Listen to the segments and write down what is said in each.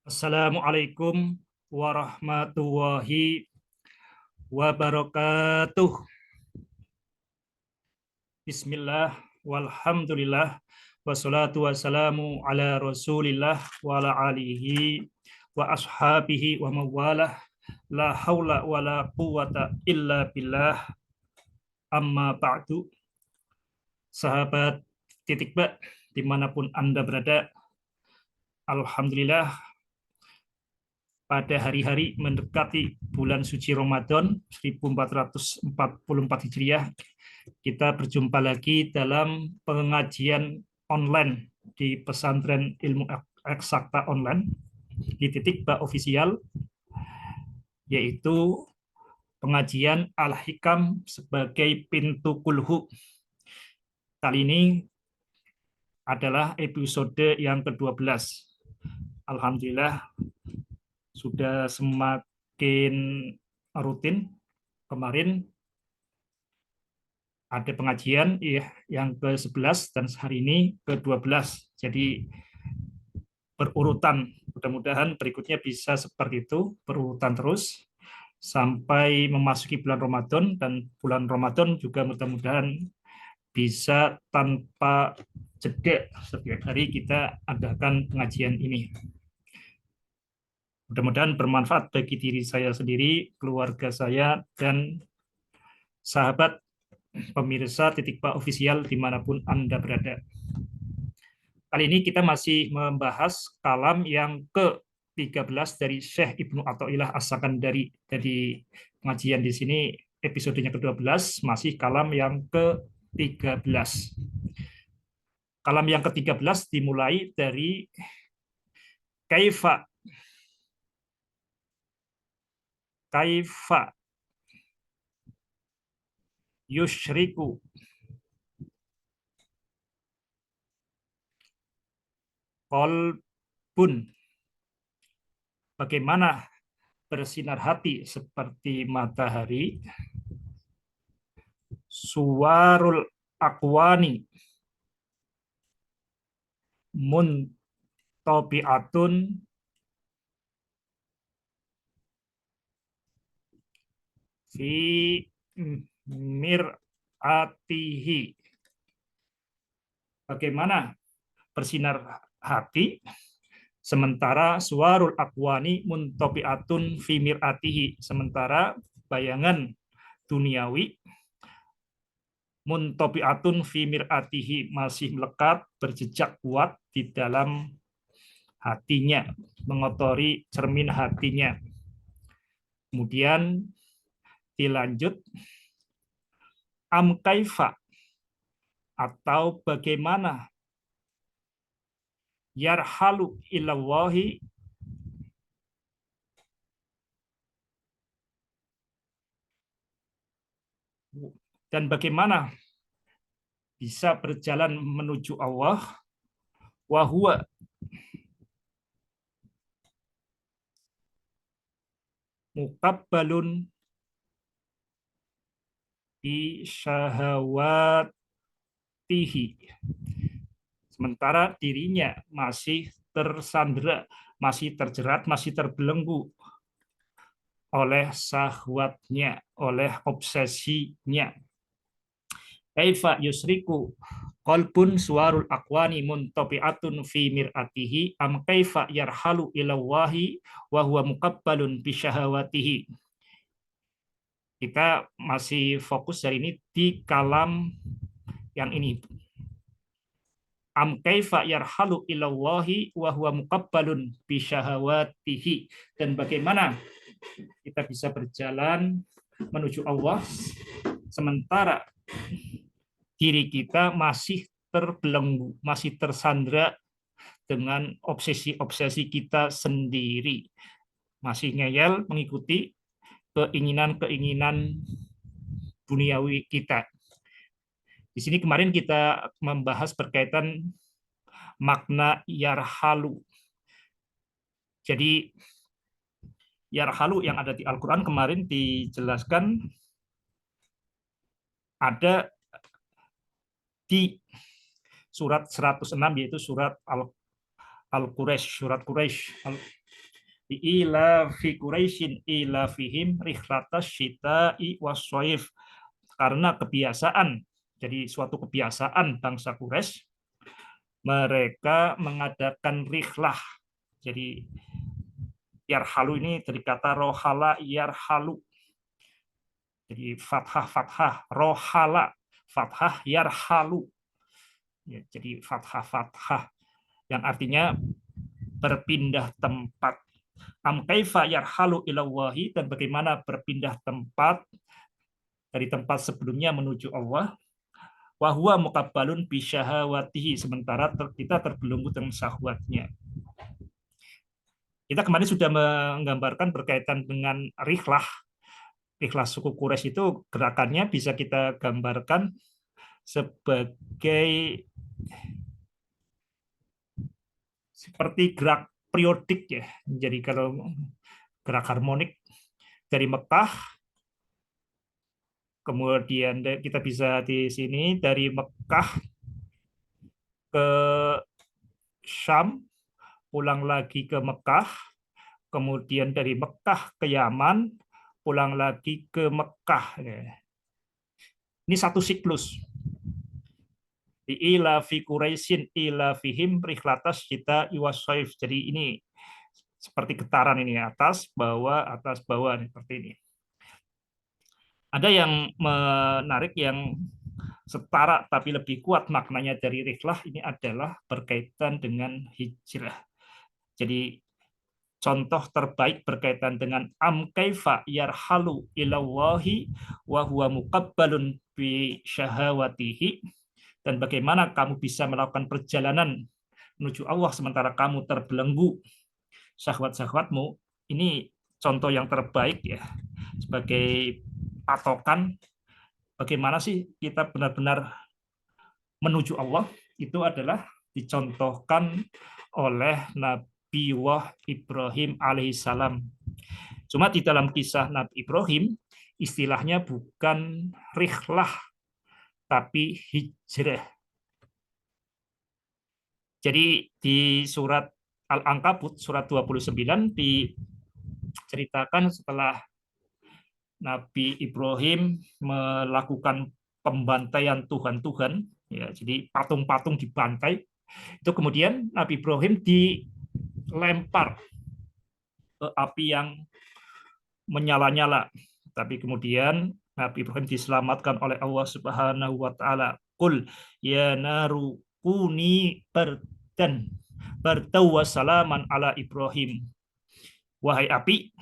Assalamualaikum warahmatullahi wabarakatuh. Bismillah, walhamdulillah, wassalatu wassalamu ala rasulillah wa ala alihi wa ashabihi wa mawalah. La haula wa la quwata illa billah. Amma ba'du. Sahabat titik ba, dimanapun Anda berada, alhamdulillah pada hari-hari mendekati bulan suci Ramadan 1444 Hijriah, kita berjumpa lagi dalam pengajian online di pesantren ilmu eksakta online di titik ba official, yaitu pengajian Al-Hikam sebagai pintu kulhu. Kali ini adalah episode yang ke-12. Alhamdulillah sudah semakin rutin. Kemarin ada pengajian yang ke-11 dan hari ini ke-12. Jadi berurutan. Mudah-mudahan berikutnya bisa seperti itu, berurutan terus sampai memasuki bulan Ramadan, dan bulan Ramadan juga mudah-mudahan bisa tanpa jeda setiap hari kita adakan pengajian ini. Mudah-mudahan bermanfaat bagi diri saya sendiri, keluarga saya, dan sahabat pemirsa titik ba official dimanapun Anda berada. Kali ini kita masih membahas kalam yang ke-13 dari Syekh Ibnu Athaillah As-Sakandari. Jadi pengajian di sini episodenya ke-12, masih kalam yang ke-13. Kalam yang ke-13 dimulai dari kaifa yusyriku qalbun, bagaimana bersinar hati seperti matahari, suwarul akwani muntabi'atun fi mir'atihi, bagaimana bersinar hati sementara suwarul akwani muntabi'atun fi mir'atihi, sementara bayangan duniawi muntabi'atun fi mir'atihi masih melekat, berjejak kuat di dalam hatinya, mengotori cermin hatinya. Kemudian dilanjut am kaifa, atau bagaimana yarhalu ilallahi, dan bagaimana bisa berjalan menuju Allah, wa huwa muqabbalun bi syahawatihi, sementara dirinya masih tersandera, masih terjerat, masih terbelenggu oleh syahwatnya, oleh obsesinya. Kaifa yusriku qalbun suwarul akwani muntabi'atun fi mir'atihi am kaifa yarhalu ilallahi wa huwa muqabbalun bi syahawatihi. Kita masih fokus hari ini di kalam yang ini. Am kaifa yarhalu ilallahi wa huwa muqabbalun bi syahawatihi, dan bagaimana kita bisa berjalan menuju Allah sementara diri kita masih terbelenggu, masih tersandra dengan obsesi-obsesi kita sendiri, masih ngeyel mengikuti keinginan-keinginan duniawi kita. Di sini kemarin kita membahas berkaitan makna yarhalu. Jadi yarhalu yang ada di Al-Quran kemarin dijelaskan ada di surat 106, yaitu surat Al-Quraisy, surat Quraisy. ila fi Quraisyin ila fihim rihlatas syita'i wasyaif. Karena kebiasaan, jadi suatu kebiasaan bangsa Quraisy, mereka mengadakan rihlah. Jadi yarhalu ini dari kata rohala yarhalu. Jadi fathah rohala, fathah yarhalu. Ya, jadi fathah yang artinya berpindah tempat. Am kaifa yarhalu ilallahi, dan bagaimana berpindah tempat dari tempat sebelumnya menuju Allah. Wa huwa muqabbalun bi syahawatihi, sementara kita terbelenggu dengan syahwatnya. Kita kemarin sudah menggambarkan berkaitan dengan rihlah. Rihlah suku Quraisy itu gerakannya bisa kita gambarkan sebagai seperti gerak periodik ya. Jadi kalau gerak harmonik dari Mekah, kemudian kita bisa di sini dari Mekah ke Syam, pulang lagi ke Mekah, kemudian dari Mekah ke Yaman, pulang lagi ke Mekah. Ini satu siklus. Ila fi Quraisyin ila fihim rihlatas kita iwasaif. Jadi ini seperti getaran ini, atas bawah seperti ini. Ada yang menarik yang setara tapi lebih kuat maknanya dari rihlah ini adalah berkaitan dengan hijrah. Jadi contoh terbaik berkaitan dengan am kaifa yarhalu ilallahi wa huwa muqabbalun bi syahawatihi, dan bagaimana kamu bisa melakukan perjalanan menuju Allah sementara kamu terbelenggu syahwat-syahwatmu. Ini contoh yang terbaik ya, sebagai patokan bagaimana sih kita benar-benar menuju Allah, itu adalah dicontohkan oleh Nabi Ibrahim alaihissalam. Cuma di dalam kisah Nabi Ibrahim, istilahnya bukan rihlah, tapi hijrah. Jadi di surat Al-Ankabut, surat 29, diceritakan setelah Nabi Ibrahim melakukan pembantaian Tuhan-Tuhan, ya, jadi patung-patung dibantai, itu kemudian Nabi Ibrahim dilempar ke api yang menyala-nyala, tapi kemudian Nabi Ibrahim diselamatkan oleh Allah Subhanahu wa taala. Qul ya naru kuni bardan wa salaman ala Ibrahim. Wahai api,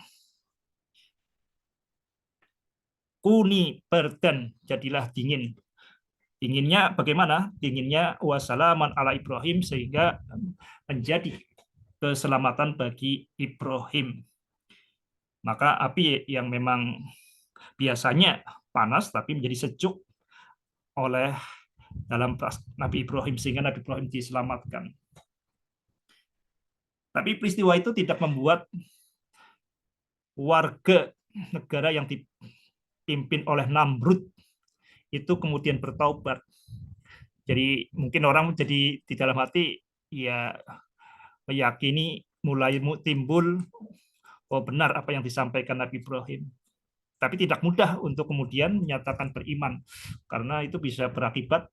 kuni bardan, jadilah dingin. Dinginnya bagaimana? Dinginnya wasalaman ala Ibrahim, sehingga menjadi keselamatan bagi Ibrahim. Maka api yang memang biasanya panas tapi menjadi sejuk oleh dalam Nabi Ibrahim, sehingga Nabi Ibrahim diselamatkan. Tapi peristiwa itu tidak membuat warga negara yang dipimpin oleh Namrud itu kemudian bertaubat. Jadi mungkin orang menjadi di dalam hati ya meyakini, mulai timbul oh benar apa yang disampaikan Nabi Ibrahim. Tapi tidak mudah untuk kemudian menyatakan beriman, karena itu bisa berakibat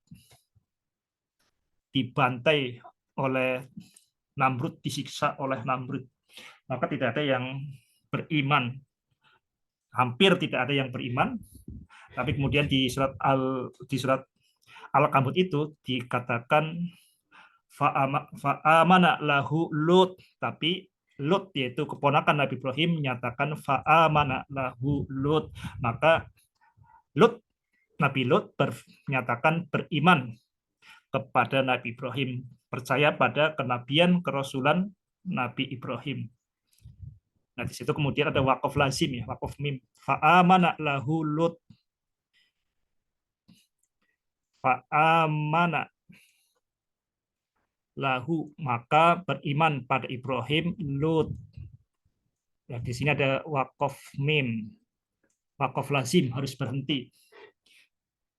dibantai oleh Namrud, disiksa oleh Namrud. Maka tidak ada yang beriman, hampir tidak ada yang beriman. Tapi kemudian di surat Al-Ankabut itu dikatakan fa'amana lahu Lut, tapi Lut yaitu keponakan Nabi Ibrahim menyatakan fa'amana lahu Lut, maka Nabi Lut menyatakan beriman kepada Nabi Ibrahim, percaya pada kenabian kerasulan Nabi Ibrahim. Nah, di situ kemudian ada waqaf lazim ya, waqaf mim. Fa'amana lahu Lut. Fa'amana lahu, maka beriman pada Ibrahim Lut. Ya, di sini ada waqaf mim. Waqaf lazim, harus berhenti.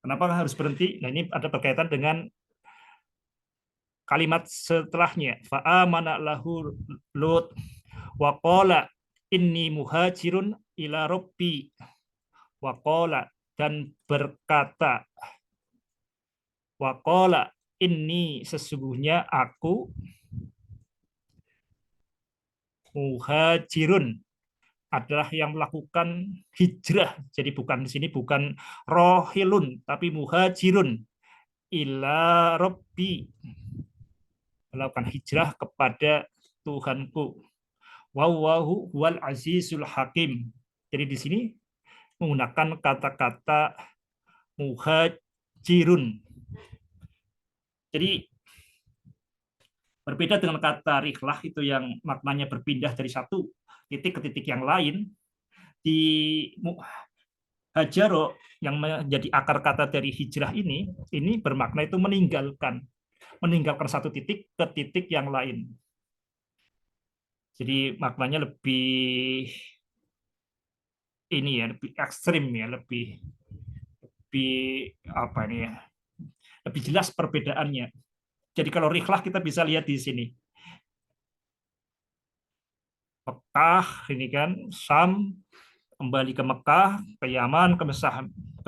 Kenapa harus berhenti? Nah, ini ada berkaitan dengan kalimat setelahnya. Fa'amana lahu Lut wa qala inni muhajirun ila rabbi, waqala, dan berkata, waqala, inni sesungguhnya aku muhajirun adalah yang melakukan hijrah. Jadi bukan di sini bukan rohilun, tapi muhajirun ila rabbi, melakukan hijrah kepada Tuhanku. Wallahu wal azizul hakim. Jadi di sini menggunakan kata-kata muhajirun. Jadi berbeda dengan kata rihlah itu yang maknanya berpindah dari satu titik ke titik yang lain. Di hajaro yang menjadi akar kata dari hijrah ini bermakna itu meninggalkan satu titik ke titik yang lain. Jadi maknanya lebih ini ya, lebih ekstrim ya, lebih apa ini ya, lebih jelas perbedaannya. Jadi kalau rihlah kita bisa lihat di sini. Mekah ini kan, Sam, kembali ke Mekah, ke Yaman, ke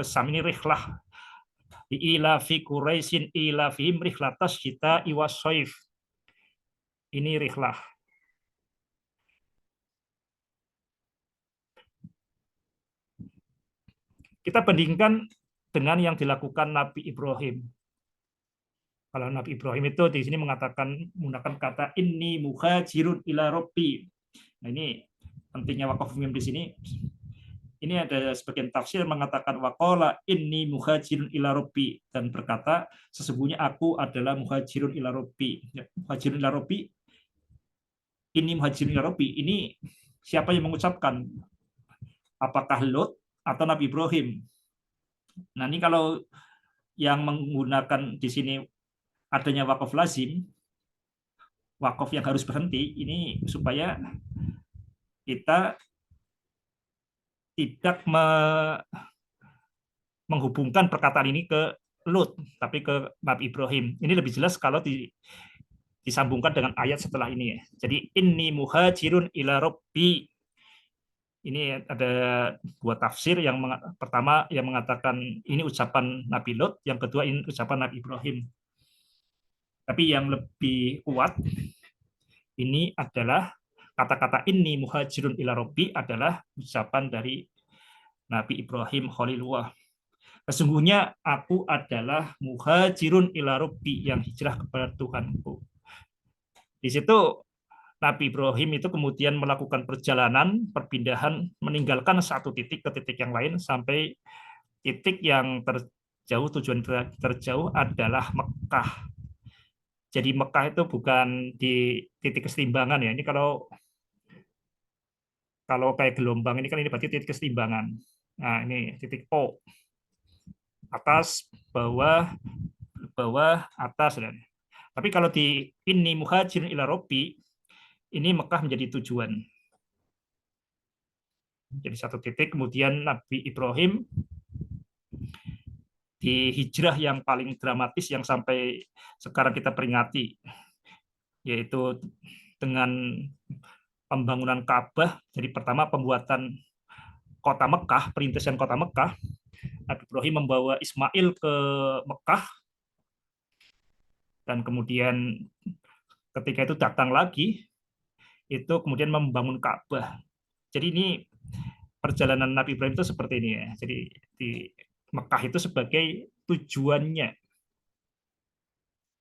Sam ini rihlah. Ila fi Quraisyin ila fihim rihlatas syita iwas soif. Ini rihlah. Kita bandingkan dengan yang dilakukan Nabi Ibrahim. Kalau Nabi Ibrahim itu di sini menggunakan kata inni muhajirun ila rabbi. Nah, ini pentingnya wakaf mim di sini. Ini ada sebagian tafsir mengatakan waqala inni muhajirun ila rabbi, dan berkata sesungguhnya aku adalah muhajirun ila rabbi. Muhajirun ila rabbi, ini muhajirun ila rabbi, ini siapa yang mengucapkan? Apakah Lot atau Nabi Ibrahim? Nah, ini kalau yang menggunakan di sini adanya wakaf lazim, wakaf yang harus berhenti, ini supaya kita tidak menghubungkan perkataan ini ke Lut, tapi ke Nabi Ibrahim. Ini lebih jelas kalau disambungkan dengan ayat setelah ini ya. Jadi inni muhajirun ila rabbi. Ini ada dua tafsir. Yang pertama yang mengatakan ini ucapan Nabi Lut, yang kedua ini ucapan Nabi Ibrahim. Tapi yang lebih kuat ini adalah kata-kata inni muhajirun ila rabbi adalah ucapan dari Nabi Ibrahim Khalilullah. Sesungguhnya aku adalah muhajirun ila rabbi, yang hijrah kepada Tuhanku. Di situ Nabi Ibrahim itu kemudian melakukan perjalanan, perpindahan, meninggalkan satu titik ke titik yang lain sampai titik yang terjauh, tujuan terjauh adalah Mekah. Jadi Mekah itu bukan di titik keseimbangan ya. Ini kalau kalau kayak gelombang ini kan ini berarti titik keseimbangan. Nah, ini titik O. Atas, bawah, bawah, atas. Tapi kalau di ini muhajir ila rabbi, ini Mekah menjadi tujuan. Jadi satu titik, kemudian Nabi Ibrahim di hijrah yang paling dramatis yang sampai sekarang kita peringati, yaitu dengan pembangunan Ka'bah. Jadi pertama pembuatan kota Mekah, perintisan kota Mekah. Nabi Ibrahim membawa Ismail ke Mekah, dan kemudian ketika itu datang lagi, itu kemudian membangun Ka'bah. Jadi ini perjalanan Nabi Ibrahim itu seperti ini ya. Jadi di Mekah itu sebagai tujuannya.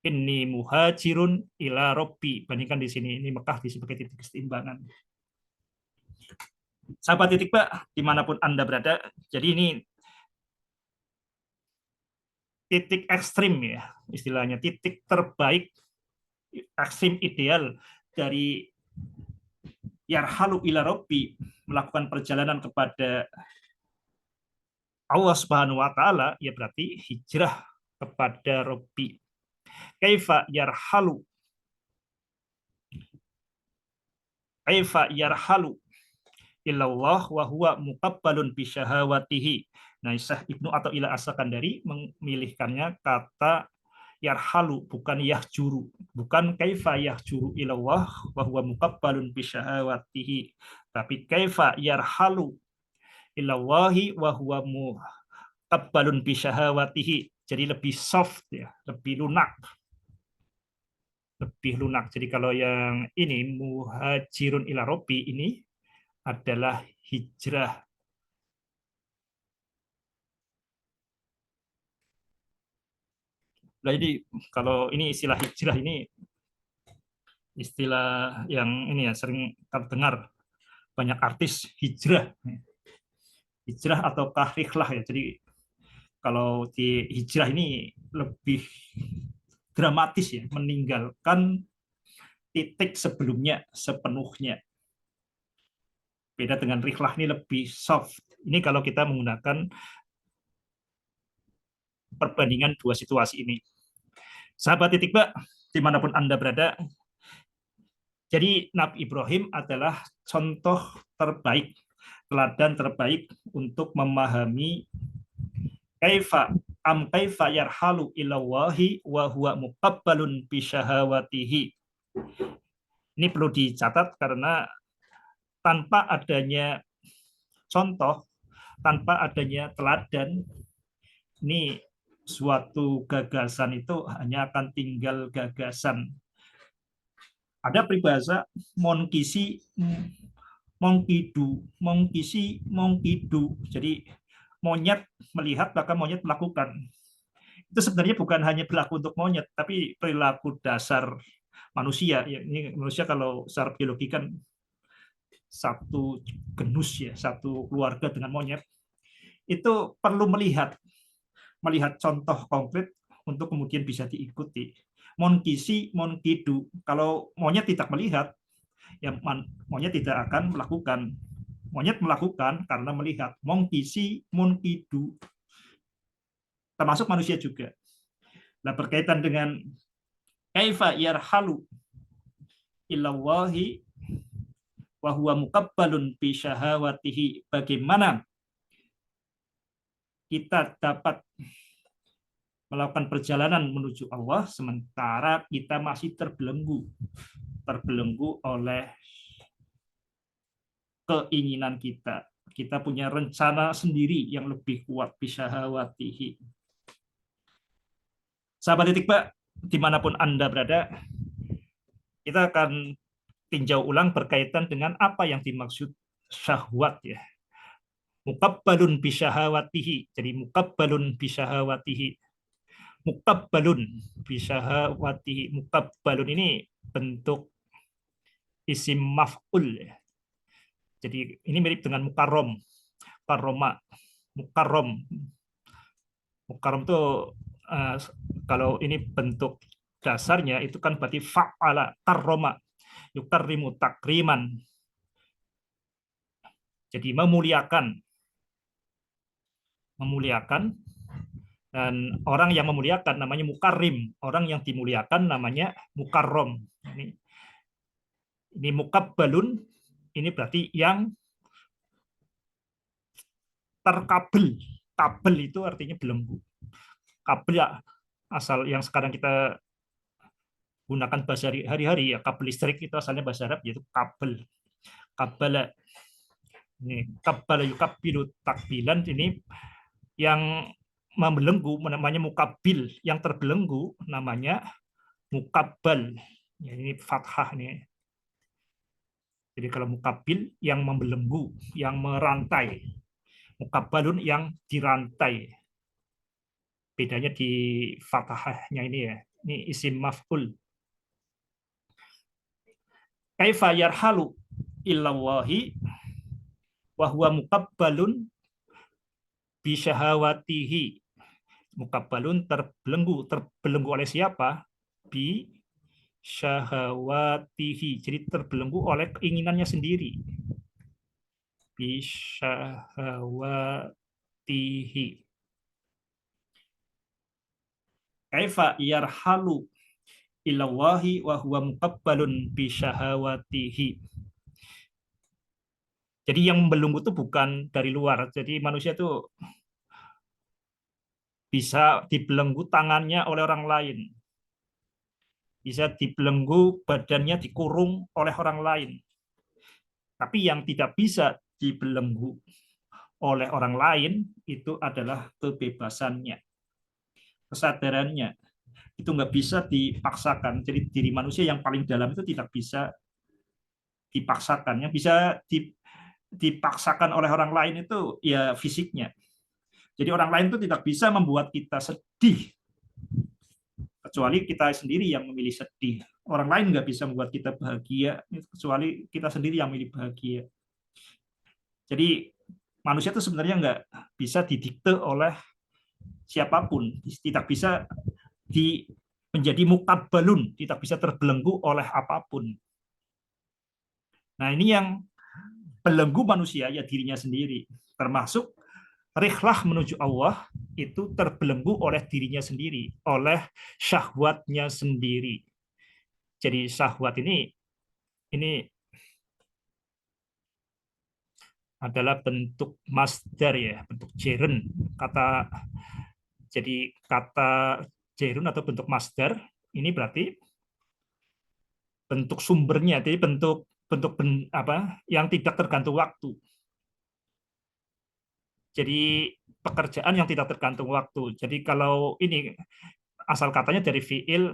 Ini muhajirun ila robbi. Bandingkan di sini, ini Mekah di sebagai titik keseimbangan. Sahabat titik Pak, dimanapun Anda berada, jadi ini titik ekstrim ya, istilahnya titik terbaik, ekstrim ideal dari yarhalu ila robbi, melakukan perjalanan kepada Allah Subhanahu wa taala, ya berarti hijrah kepada Robbi. Kaifa yarhalu? Kaifa yarhalu illallah wa huwa muqabbalun bi syahawatihi. Nah, Syekh Ibnu Athaillah As-Sakandari memilihkannya kata yarhalu, bukan yahjuru, bukan kaifa yahjuru ilallah wa huwa muqabbalun bi syahawatihi, tapi kaifa yarhalu ilallahi wa huwa muqabbalun bi syahawatihi. Jadi lebih soft ya, lebih lunak. Lebih lunak. Jadi kalau yang ini muhajirun ila robbi ini adalah hijrah. Nah, jadi kalau ini istilah hijrah ini istilah yang ini ya sering terdengar banyak artis hijrah, hijrah atau rihlah ya. Jadi kalau di hijrah ini lebih dramatis ya, meninggalkan titik sebelumnya sepenuhnya. Beda dengan rihlah ini lebih soft. Ini kalau kita menggunakan perbandingan dua situasi ini. Sahabat titik Mbak, dimanapun Anda berada, jadi Nabi Ibrahim adalah contoh terbaik, teladan terbaik untuk memahami kaifa kaifa yarhalu ilallahi wa huwa muqabbalun bi syahawatihi. Ini perlu dicatat karena tanpa adanya contoh, tanpa adanya teladan, ini suatu gagasan itu hanya akan tinggal gagasan. Ada peribahasa monkisi mongkidu, mongkisi mongkidu. Jadi monyet melihat maka monyet melakukan. Itu sebenarnya bukan hanya berlaku untuk monyet, tapi perilaku dasar manusia. Ini manusia kalau secara biologi kan satu genus ya, satu keluarga dengan monyet. Itu perlu melihat contoh konkret untuk kemudian bisa diikuti. Monkisi monkidu. Kalau monyet tidak melihat, ya monyet tidak akan melakukan. Monyet melakukan karena melihat. Monkisi monkidu. Termasuk manusia juga. Nah, berkaitan dengan kaifa yarhalu ilallahi wa huwa muqabbalun bi syahawatihi. Bagaimana kita dapat melakukan perjalanan menuju Allah sementara kita masih terbelenggu oleh keinginan kita. Kita punya rencana sendiri yang lebih kuat bisyahawatihi. Sahabat titik Mbak, dimanapun Anda berada, kita akan tinjau ulang berkaitan dengan apa yang dimaksud syahwat ya. Muqabbalun bisyahawatihi. Jadi muqabbalun bisyahawatihi. Muqabbalun bisyahawatihi. Muqabbalun ini bentuk isim maf'ul ya. Jadi ini mirip dengan mukarrom, karoma, mukarrom. Mukarrom itu kalau ini bentuk dasarnya itu kan berarti fa'ala karroma, yukarrimu takriman. Jadi memuliakan, dan orang yang memuliakan namanya mukarrim, orang yang dimuliakan namanya mukarrom. Ini muqabbalun, ini berarti yang terkabel. Kabel itu artinya belenggu. Kabel ya, asal yang sekarang kita gunakan bahasa hari-hari ya, kabel listrik itu asalnya bahasa Arab yaitu kabel. Kabel ini kabel yukabilu takbilan, ini yang membelenggu namanya mukabil, yang terbelenggu namanya mukabbal. Ya, ini fathah nih. Jadi kalau mukabil yang membelenggu, yang merantai. Mukabbalun yang dirantai. Bedanya di fathahnya ini ya. Ini isim maf'ul. Kaifa yarhalu illallahi wa huwa muqabbalun bi syahawatihi. Muqabbalun terbelenggu oleh siapa? Bi syahawatihi. Jadi terbelenggu oleh keinginannya sendiri. Bi syahawatihi. Kaifa yarhalu ilallahi wa huwa muqabbalun bi syahawatihi. Jadi yang membelenggu itu bukan dari luar. Jadi manusia itu bisa dibelenggu tangannya oleh orang lain. bisa dibelenggu, badannya dikurung oleh orang lain. Tapi yang tidak bisa dibelenggu oleh orang lain itu adalah kebebasannya, kesadarannya. Itu nggak bisa dipaksakan. Jadi diri manusia yang paling dalam itu tidak bisa dipaksakan. Yang bisa dipaksakan oleh orang lain itu ya fisiknya. Jadi orang lain itu tidak bisa membuat kita sedih, kecuali kita sendiri yang memilih sedih. Orang lain nggak bisa membuat kita bahagia, kecuali kita sendiri yang memilih bahagia. Jadi manusia itu sebenarnya nggak bisa didikte oleh siapapun, tidak bisa menjadi mukabbalun, tidak bisa terbelenggu oleh apapun. Nah ini yang belenggu manusia ya dirinya sendiri, termasuk rihlah menuju Allah itu terbelenggu oleh dirinya sendiri, oleh syahwatnya sendiri. Jadi syahwat ini adalah bentuk masdar ya, bentuk jeren. Kata jerun atau bentuk masdar ini berarti bentuk sumbernya, jadi bentuk bentuk apa yang tidak tergantung waktu. Jadi pekerjaan yang tidak tergantung waktu. Jadi kalau ini asal katanya dari fiil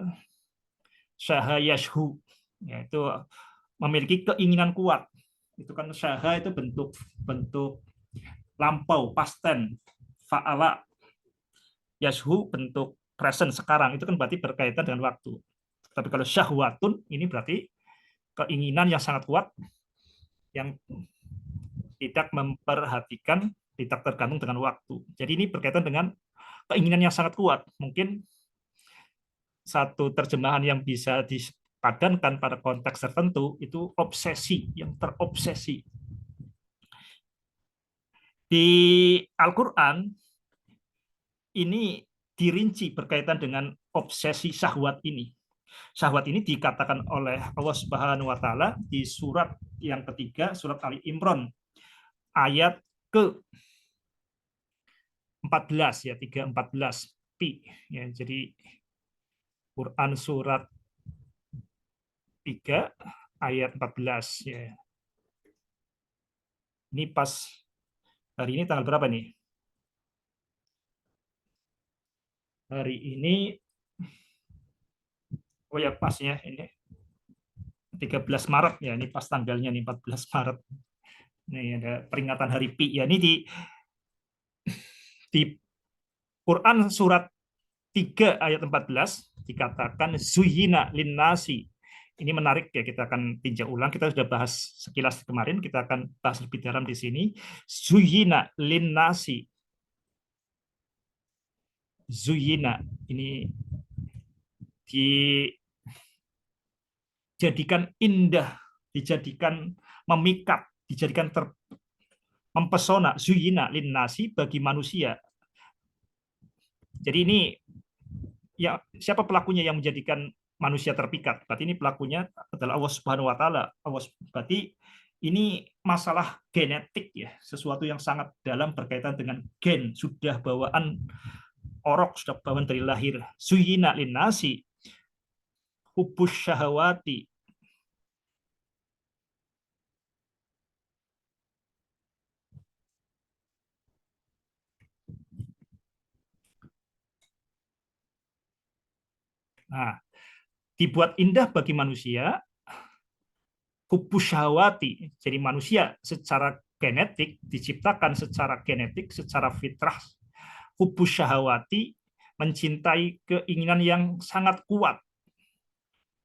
syaha yashu, yaitu memiliki keinginan kuat. Itu kan syaha itu bentuk bentuk lampau, past tense. Fa'ala yashu bentuk present sekarang, itu kan berarti berkaitan dengan waktu. Tapi kalau syahwatun ini berarti keinginan yang sangat kuat yang tidak memperhatikan, tidak tergantung dengan waktu. Jadi ini berkaitan dengan keinginan yang sangat kuat. Mungkin satu terjemahan yang bisa dipadankan pada konteks tertentu itu obsesi, yang terobsesi. Di Al-Quran ini dirinci berkaitan dengan obsesi syahwat ini. Syahwat ini dikatakan oleh Allah Subhanahu wa taala di surat yang ketiga, surat Ali Imran ayat ke 14 ya, 3:14 pi ya. Jadi Quran surat 3 ayat 14 ya. Ini pas hari ini tanggal berapa nih? Hari ini oh ya pas ya ini 13 Maret ya, ini pas tanggalnya nih 14 Maret. Nih ada peringatan Hari Pi ya. Ini di Quran surat 3 ayat 14 dikatakan zuyina linnasi. Ini menarik ya, kita akan tinjau ulang. Kita sudah bahas sekilas kemarin, kita akan bahas lebih dalam di sini. Zuyina linnasi. Zuyina ini dijadikan indah, dijadikan memikat, dijadikan mempesona. Zuyina linnasi bagi manusia. Jadi ini ya siapa pelakunya yang menjadikan manusia terpikat? Berarti ini pelakunya adalah Allah Subhanahu wa taala. Berarti ini masalah genetik ya, sesuatu yang sangat dalam berkaitan dengan gen, sudah bawaan orok, sudah bawaan dari lahir. Suyina linnasi hubus syahawati. Nah, dibuat indah bagi manusia hubus syahawati. Jadi manusia secara genetik diciptakan secara genetik, secara fitrah hubus syahawati, mencintai keinginan yang sangat kuat.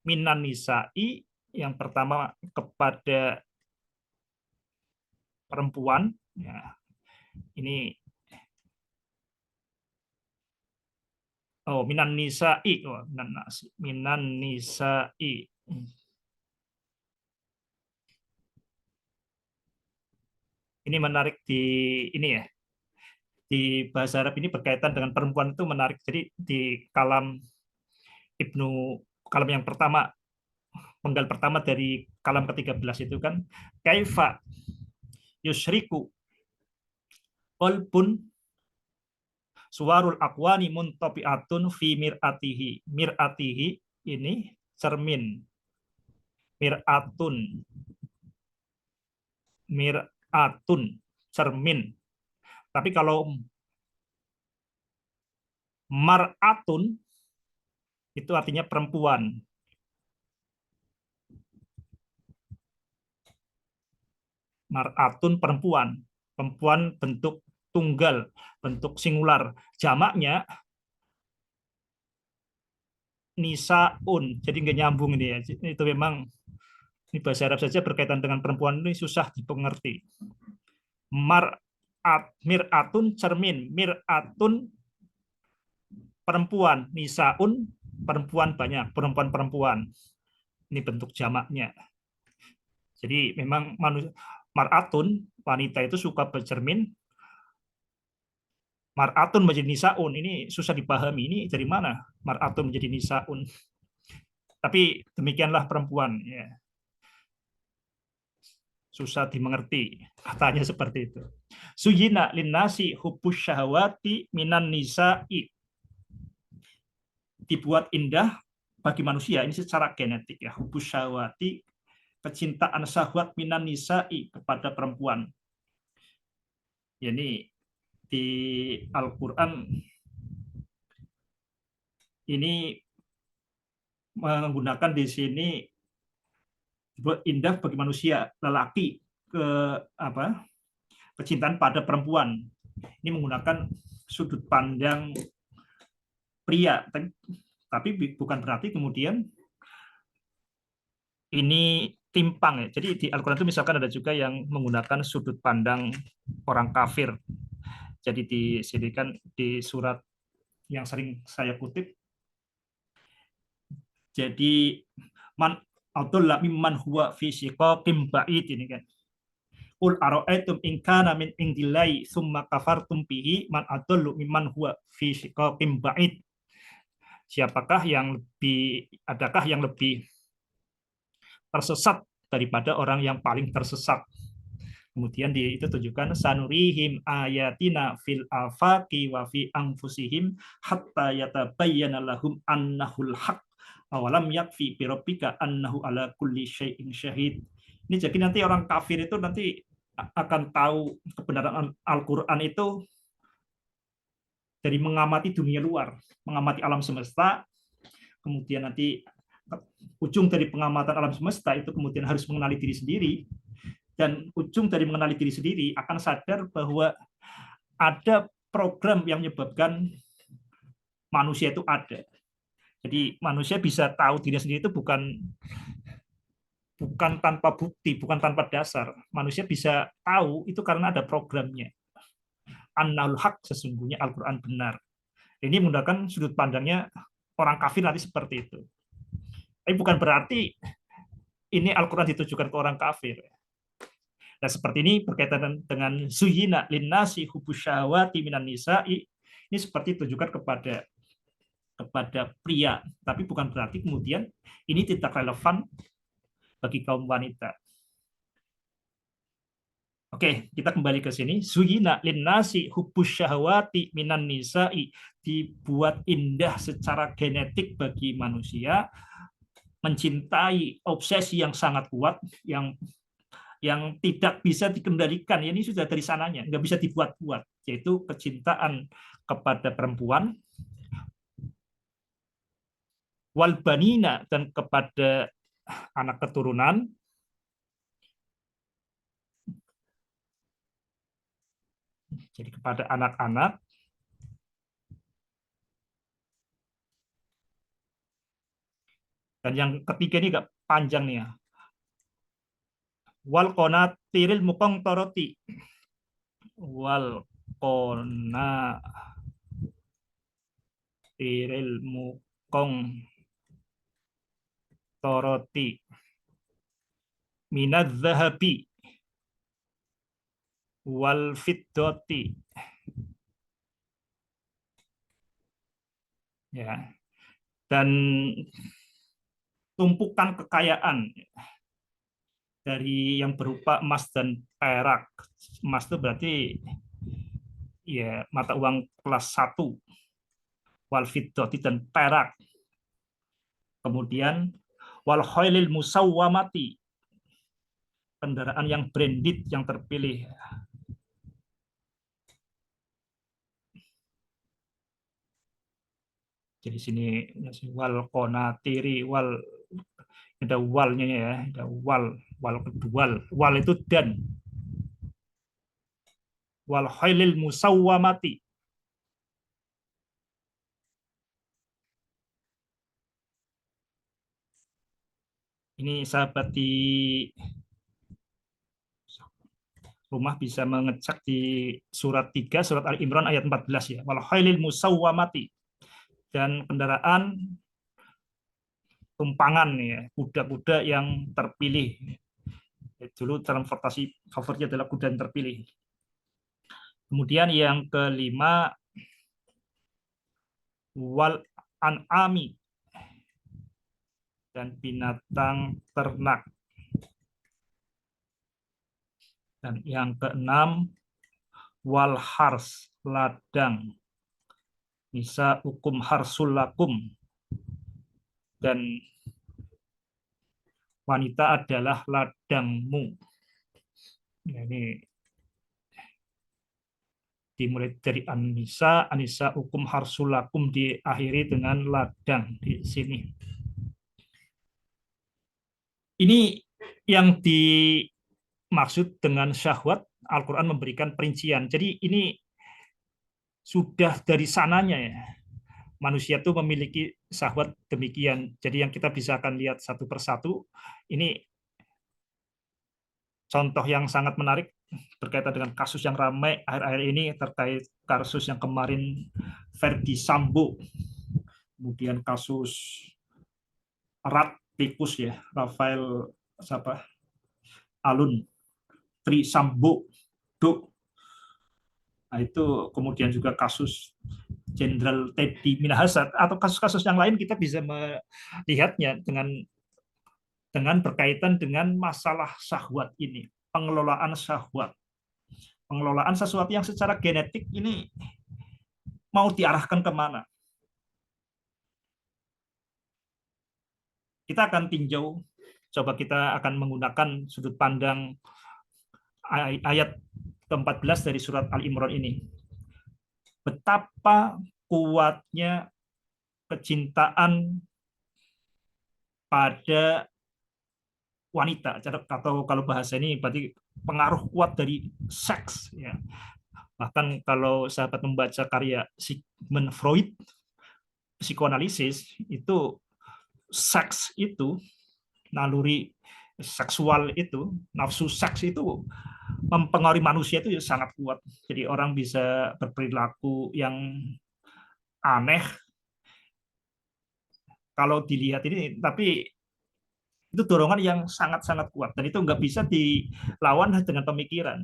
Minan nisa'i, yang pertama kepada perempuan ya. Ini minan nisa'i, minan nisa'i. Ini menarik di ini ya. Di bahasa Arab ini berkaitan dengan perempuan itu menarik. Jadi di kalam kalam yang pertama, penggal pertama dari kalam ke-13 itu kan kaifa yusyriku qalbun suwarul akwani muntabi'atun fi mir'atihi. Mir'atihi ini cermin. Mir'atun. Mir'atun, cermin. Tapi kalau mar'atun itu artinya perempuan. Mar'atun perempuan. Perempuan bentuk tunggal, bentuk singular. Jamaknya nisaun. Jadi nggak nyambung ini ya. Itu memang ini bahasa Arab saja berkaitan dengan perempuan ini susah dipengerti. Mir'atun cermin, mir'atun perempuan, nisaun perempuan banyak, perempuan-perempuan. Ini bentuk jamaknya. Jadi memang mar'atun wanita itu suka bercermin, mar'atun menjadi nisaun ini susah dipahami. Ini dari mana mar'atun menjadi nisaun? Tapi demikianlah perempuan ya. Susah dimengerti. Katanya seperti itu. Suyina linnasi hubbus syahawati minan nisa'i. Dibuat indah bagi manusia ini secara genetik ya. Hubbus syahawati, kecintaan syahwat minan nisa'i kepada perempuan. Ini di Al-Qur'an ini menggunakan di sini indah bagi manusia lelaki ke apa? Kecintaan pada perempuan. Ini menggunakan sudut pandang pria, tapi bukan berarti kemudian ini timpang ya. Jadi di Al-Qur'an itu misalkan ada juga yang menggunakan sudut pandang orang kafir. Jadi di sini kan di surat yang sering saya kutip, jadi man Abdullah mimman huwa fi shiqaqim ba'id ini kan. Qul ara'aytum in kana min indillahi tsumma kafartum bihi man adallu mimman huwa fi shiqaqim ba'id. Siapakah yang lebih, adakah yang lebih tersesat daripada orang yang paling tersesat? Kemudian itu tunjukkan sanurihim ayatina fil afaqi wa fi anfusihim hatta yatabayyana lahum annahul haq awalam yakfi bi rabbika annahu ala kulli syai'in syahid. Ini jadi nanti orang kafir itu nanti akan tahu kebenaran Al-Qur'an itu dari mengamati dunia luar, mengamati alam semesta, kemudian nanti ujung dari pengamatan alam semesta itu kemudian harus mengenali diri sendiri, dan ujung dari mengenali diri sendiri akan sadar bahwa ada program yang menyebabkan manusia itu ada. Jadi manusia bisa tahu diri sendiri itu bukan tanpa bukti, bukan tanpa dasar. Manusia bisa tahu itu karena ada programnya. Annal haq, sesungguhnya Al-Quran benar. Ini menggunakan sudut pandangnya orang kafir nanti seperti itu. Tapi bukan berarti ini Al-Quran ditujukan ke orang kafir. Nah, seperti ini berkaitan dengan zuyina linnasi hubbus syahawati minan nisa'i, ini seperti ditujukan kepada pria, tapi bukan berarti kemudian ini tidak relevan bagi kaum wanita. Oke, kita kembali ke sini. Zuyina linnasi hubbus syahawati minan nisa'i, dibuat indah secara genetik bagi manusia, mencintai obsesi yang sangat kuat, yang tidak bisa dikendalikan. Ini sudah dari sananya, nggak bisa dibuat-buat, yaitu kecintaan kepada perempuan, wal banina, dan kepada anak keturunan, jadi kepada anak-anak, dan yang ketiga ini agak panjang nih ya, wal qanatiril muqantarati, wal qanatiril muqantarati minadz zahabi wal fiddati, ya, dan tumpukan kekayaan dari yang berupa emas dan perak. Emas itu berarti ya mata uang kelas 1, wal fiddati, dan perak. Kemudian wal khailil musawwamati, kendaraan yang branded yang terpilih. Jadi sini wal konatiri, wal ada walnya ya, ada wal kedua, wal itu dan, wal khailil musawwamati. Ini sahabat di rumah bisa mengecek di surat 3, surat Al Imran ayat 14 ya. Wal khailil musawwamati, dan kendaraan tumpangan ya, kuda-kuda yang terpilih. Dulu transportasi favoritnya adalah kuda yang terpilih. Kemudian yang kelima, wal an'ami, dan binatang ternak. Dan yang keenam, wal hars, ladang. Nisa hukum harsul lakum, dan wanita adalah ladangmu. Ini dimulai dari Anisa, Anisa hukum harsul lakum, diakhiri dengan ladang di sini. Ini yang dimaksud dengan syahwat. Al-Quran memberikan perincian. Jadi ini sudah dari sananya ya. Manusia itu memiliki syahwat demikian. Jadi yang kita bisa akan lihat satu persatu. Ini contoh yang sangat menarik berkaitan dengan kasus yang ramai akhir-akhir ini, terkait kasus yang kemarin Verdi Sambo, kemudian kasus Rat Tikus ya, Rafael siapa, Alun Tri Sambo Do. Nah, itu kemudian juga kasus Jenderal Teddy Minahasa, atau kasus-kasus yang lain kita bisa melihatnya dengan berkaitan dengan masalah syahwat ini, pengelolaan syahwat, pengelolaan sesuatu yang secara genetik ini mau diarahkan kemana. Kita akan tinjau, coba kita akan menggunakan sudut pandang ayat ke-14 dari surat Al-Imran ini. Betapa kuatnya kecintaan pada wanita, atau kalau bahasa ini berarti pengaruh kuat dari seks ya. Bahkan kalau sahabat membaca karya Sigmund Freud, psikoanalisis, itu seks itu, naluri seksual itu, nafsu seks itu mempengaruhi manusia itu sangat kuat. Jadi orang bisa berperilaku yang aneh kalau dilihat ini, tapi itu dorongan yang sangat-sangat kuat, dan itu nggak bisa dilawan dengan pemikiran.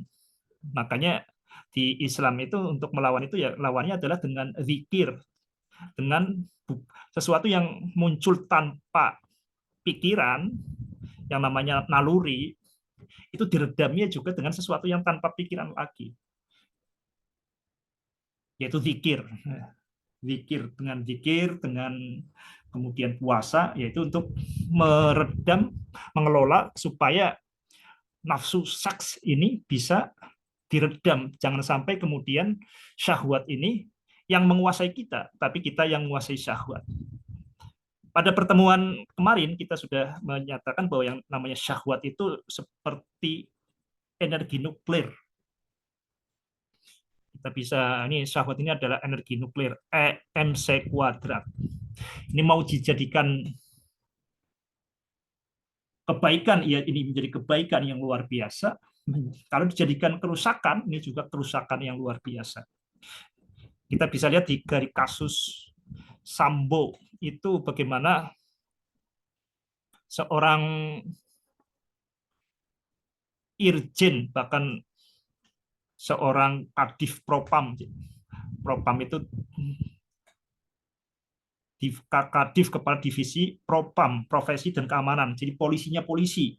Makanya di Islam itu untuk melawan itu ya lawannya adalah dengan zikir, dengan sesuatu yang muncul tanpa pikiran, yang namanya naluri, itu diredamnya juga dengan sesuatu yang tanpa pikiran lagi, yaitu zikir. Zikir dengan kemudian puasa, yaitu untuk meredam, mengelola supaya nafsu seks ini bisa diredam. Jangan sampai kemudian syahwat ini yang menguasai kita, tapi kita yang menguasai syahwat. Pada pertemuan kemarin kita sudah menyatakan bahwa yang namanya syahwat itu seperti energi nuklir. Kita bisa, ini syahwat ini adalah energi nuklir, EMC kuadrat. Ini mau dijadikan kebaikan, ya ini menjadi kebaikan yang luar biasa. Kalau dijadikan kerusakan, ini juga kerusakan yang luar biasa. Kita bisa lihat dari kasus Sambo itu bagaimana seorang irjen, bahkan seorang kadif propam, propam itu kadif, kepala divisi propam, profesi dan keamanan, jadi polisinya polisi.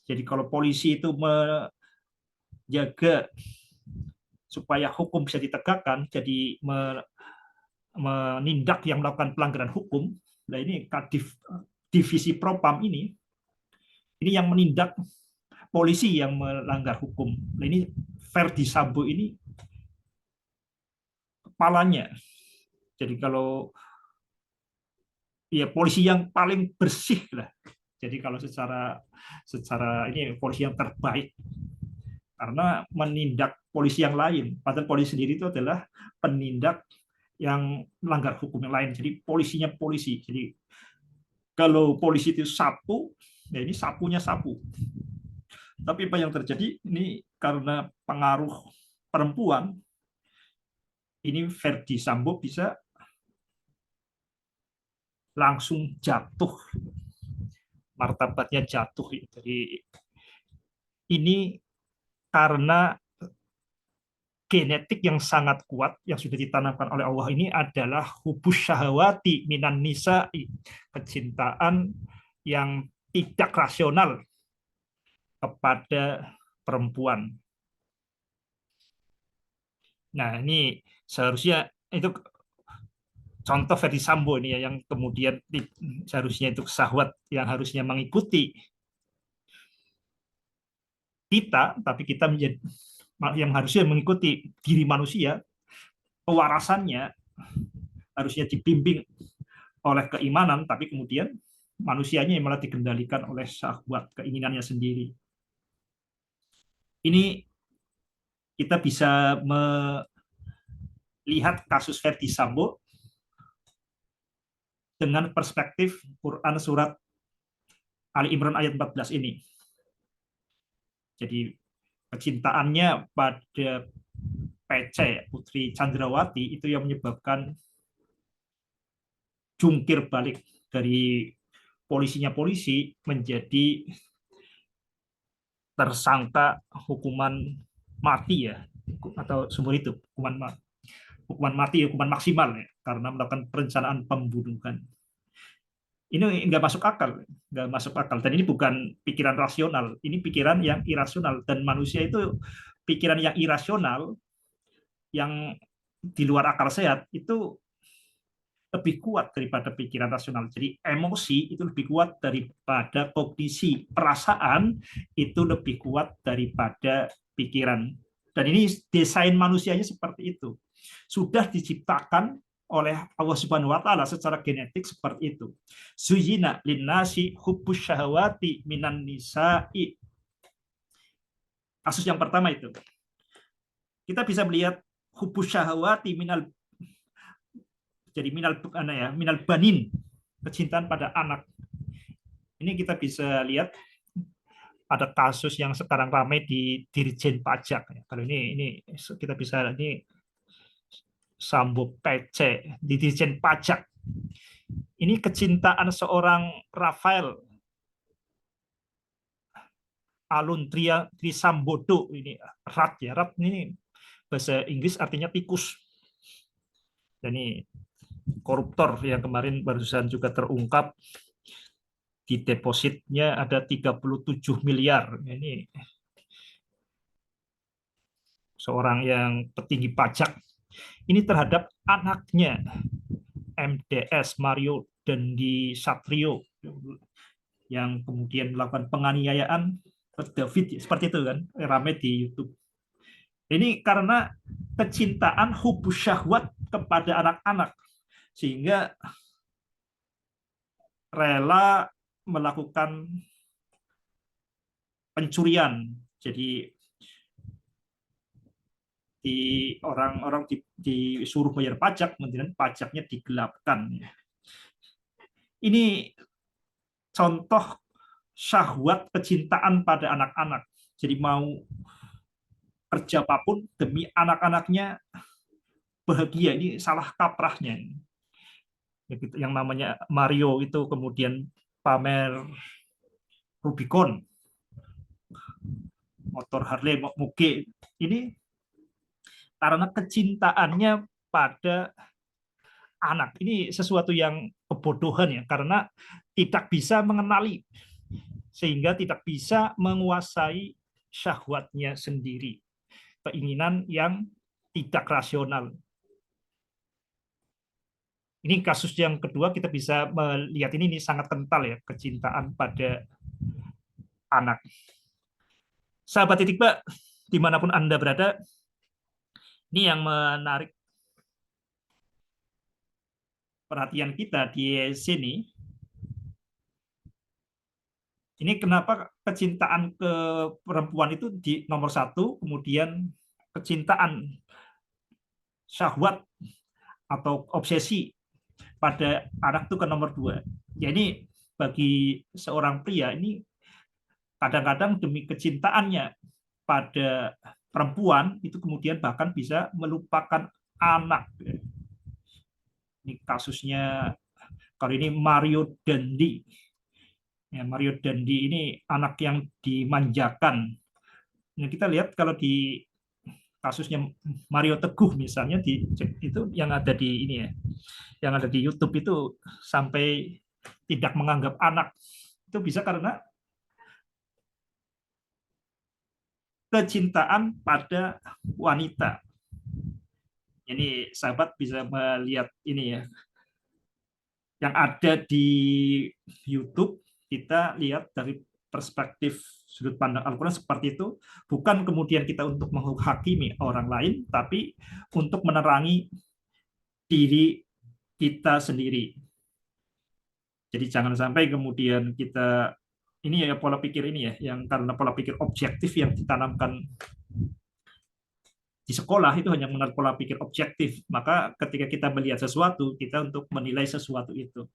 Jadi kalau polisi itu menjaga supaya hukum bisa ditegakkan, jadi menindak yang melakukan pelanggaran hukum, nah ini kadif divisi Propam ini yang menindak polisi yang melanggar hukum. Nah, ini Verdi Sambo ini kepalanya. Jadi kalau ya polisi yang paling bersih lah. Jadi kalau secara secara ini polisi yang terbaik karena menindak polisi yang lain. Padahal polisi sendiri itu adalah penindak yang melanggar hukum yang lain. Jadi polisinya polisi. Jadi kalau polisi itu sapu, ya ini sapunya sapu. Tapi apa yang terjadi ini karena pengaruh perempuan, ini Verdi Sambo bisa langsung jatuh, martabatnya jatuh. Jadi ini karena genetik yang sangat kuat yang sudah ditanamkan oleh Allah ini adalah hubus syahwati minan nisa'i, kecintaan yang tidak rasional kepada perempuan. Nah, ini seharusnya itu contoh Ferdi Sambo ini ya, yang kemudian seharusnya itu syahwat yang harusnya mengikuti kita, tapi kita menjadi yang harusnya mengikuti diri manusia, pewarasannya harusnya dibimbing oleh keimanan, tapi kemudian manusianya yang malah dikendalikan oleh syahwat, keinginannya sendiri. Ini kita bisa melihat kasus Verdi Sambo dengan perspektif Quran surat Ali Imran ayat 14 ini. Jadi kecintaannya pada PC, Putri Chandrawati, itu yang menyebabkan jungkir balik dari polisinya polisi menjadi tersangka hukuman mati ya, atau seumur hidup, hukuman mati, hukuman maksimal ya, karena melakukan perencanaan pembunuhan. Ini nggak masuk akal, nggak masuk akal. Dan ini bukan pikiran rasional, ini pikiran yang irasional. Dan manusia itu pikiran yang irasional, yang di luar akal sehat itu lebih kuat daripada pikiran rasional. Jadi emosi itu lebih kuat daripada kognisi, perasaan itu lebih kuat daripada pikiran. Dan ini desain manusianya seperti itu. Sudah diciptakan oleh Allah Subhanahu wa taala secara genetik seperti itu. Zuyina linnasi hubbus syahawati minan nisa'i. Kasus yang pertama itu. Kita bisa melihat hubbus syahawati minal banin, kecintaan pada anak. Ini kita bisa lihat ada kasus yang sekarang ramai di Dirjen Pajak. Kalau ini kita bisa ini Sambo PC di Dirjen Pajak. Ini kecintaan seorang Rafael Alun Trisambodo, ini Rat ya, Rat ini bahasa Inggris artinya tikus. Dan ini koruptor yang kemarin barusan juga terungkap, di depositnya ada 37 miliar. Ini seorang yang petinggi pajak. Ini terhadap anaknya, MDS Mario Dandi Satrio, yang kemudian melakukan penganiayaan ke David, seperti itu kan, ramai di YouTube. Ini karena kecintaan hubus syahwat kepada anak-anak, sehingga rela melakukan pencurian. Jadi orang-orang disuruh bayar pajak, kemudian pajaknya digelapkan. Ini contoh syahwat kecintaan pada anak-anak. Jadi mau kerja apapun demi anak-anaknya bahagia. Ini salah kaprahnya. Yang namanya Mario itu kemudian pamer Rubicon, motor Harley Muge. Ini karena kecintaannya pada anak. Ini sesuatu yang kebodohan ya, karena tidak bisa mengenali, sehingga tidak bisa menguasai syahwatnya sendiri, keinginan yang tidak rasional. Ini kasus yang kedua, kita bisa melihat ini sangat kental ya, kecintaan pada anak. Sahabat Titik Pak, dimanapun Anda berada, ini yang menarik perhatian kita di sini. Ini kenapa kecintaan ke perempuan itu di nomor satu, kemudian kecintaan syahwat atau obsesi pada anak itu ke nomor dua. Jadi bagi seorang pria ini kadang-kadang demi kecintaannya pada perempuan itu kemudian bahkan bisa melupakan anak. Ini kasusnya kali ini Mario Dandi. Ya, Mario Dandi ini anak yang dimanjakan. Nah, kita lihat kalau di kasusnya Mario Teguh misalnya itu yang ada di ini ya, yang ada di YouTube itu sampai tidak menganggap anak itu bisa karena kecintaan pada wanita. Ini sahabat bisa melihat ini ya, yang ada di YouTube, kita lihat dari perspektif sudut pandang Al-Quran seperti itu, bukan kemudian kita untuk menghakimi orang lain, tapi untuk menerangi diri kita sendiri. Jadi jangan sampai kemudian kita ini ya pola pikir ini ya, yang karena pola pikir objektif yang ditanamkan di sekolah itu hanya mengenal pola pikir objektif. Maka ketika kita melihat sesuatu, kita untuk menilai sesuatu itu.